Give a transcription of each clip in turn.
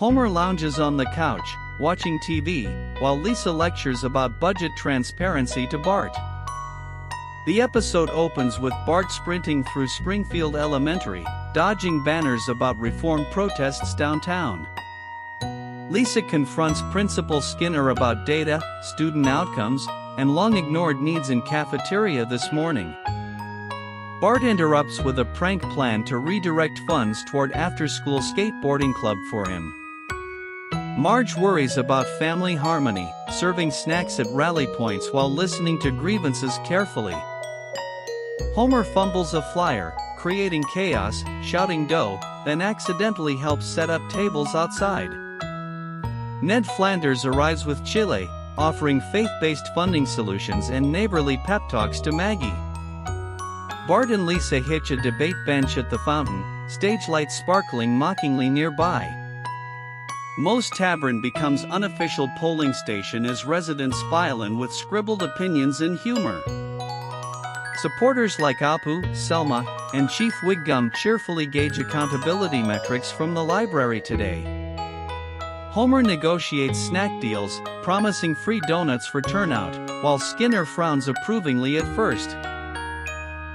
Homer lounges on the couch, watching TV, while Lisa lectures about budget transparency to Bart. The episode opens with Bart sprinting through Springfield Elementary, dodging banners about reform protests downtown. Lisa confronts Principal Skinner about data, student outcomes, and long-ignored needs in cafeteria this morning. Bart interrupts with a prank plan to redirect funds toward after-school skateboarding club for him. Marge worries about family harmony, serving snacks at rally points while listening to grievances carefully. Homer fumbles a flyer, creating chaos, shouting dough, then accidentally helps set up tables outside. Ned Flanders arrives with Chile, offering faith-based funding solutions and neighborly pep talks to Maggie. Bart and Lisa hitch a debate bench at the fountain, stage lights sparkling mockingly nearby. Moe's Tavern becomes unofficial polling station as residents file in with scribbled opinions and humor. Supporters like Apu, Selma, and Chief Wiggum cheerfully gauge accountability metrics from the library today. Homer negotiates snack deals, promising free donuts for turnout, while Skinner frowns approvingly at first.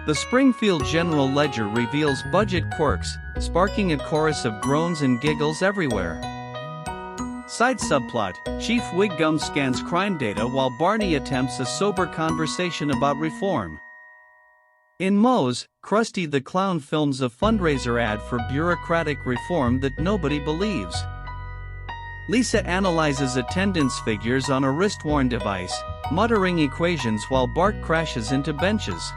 The Springfield General Ledger reveals budget quirks, sparking a chorus of groans and giggles everywhere. Side subplot, Chief Wiggum scans crime data while Barney attempts a sober conversation about reform. In Moe's, Krusty the Clown films a fundraiser ad for bureaucratic reform that nobody believes. Lisa analyzes attendance figures on a wrist-worn device, muttering equations while Bart crashes into benches.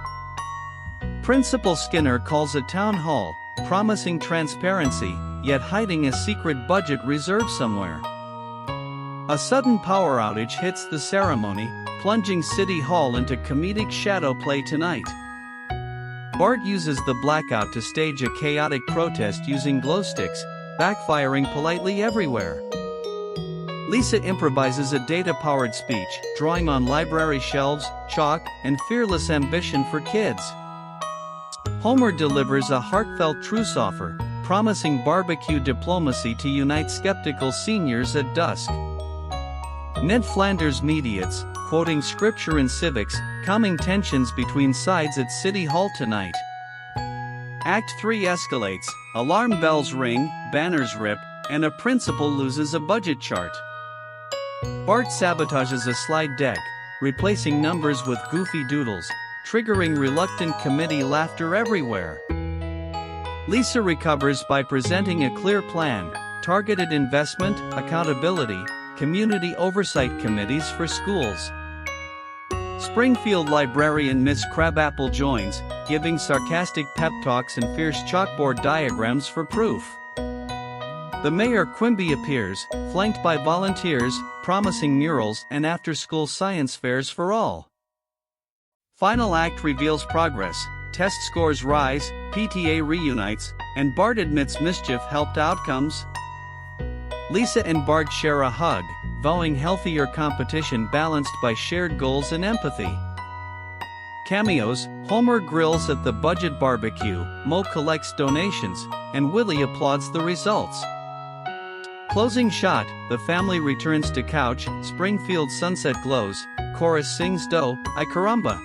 Principal Skinner calls a town hall, promising transparency, yet hiding a secret budget reserve somewhere. A sudden power outage hits the ceremony, plunging City Hall into comedic shadow play tonight. Bart uses the blackout to stage a chaotic protest using glow sticks, backfiring politely everywhere. Lisa improvises a data-powered speech, drawing on library shelves, chalk, and fearless ambition for kids. Homer delivers a heartfelt truce offer, promising barbecue diplomacy to unite skeptical seniors at dusk. Ned Flanders mediates, quoting scripture and civics, calming tensions between sides at City Hall tonight. Act 3 escalates, alarm bells ring, banners rip, and a principal loses a budget chart. Bart sabotages a slide deck, replacing numbers with goofy doodles, triggering reluctant committee laughter everywhere. Lisa recovers by presenting a clear plan, targeted investment, accountability, community oversight committees for schools. Springfield librarian Miss Krabappel joins, giving sarcastic pep talks and fierce chalkboard diagrams for proof. The mayor Quimby appears, flanked by volunteers, promising murals and after-school science fairs for all. Final act reveals progress, test scores rise, PTA reunites, and Bart admits mischief helped outcomes. Lisa and Bart share a hug, vowing healthier competition balanced by shared goals and empathy. Cameos, Homer grills at the budget barbecue, Moe collects donations, and Willie applauds the results. Closing shot, the family returns to couch, Springfield sunset glows, chorus sings dough, I Caramba.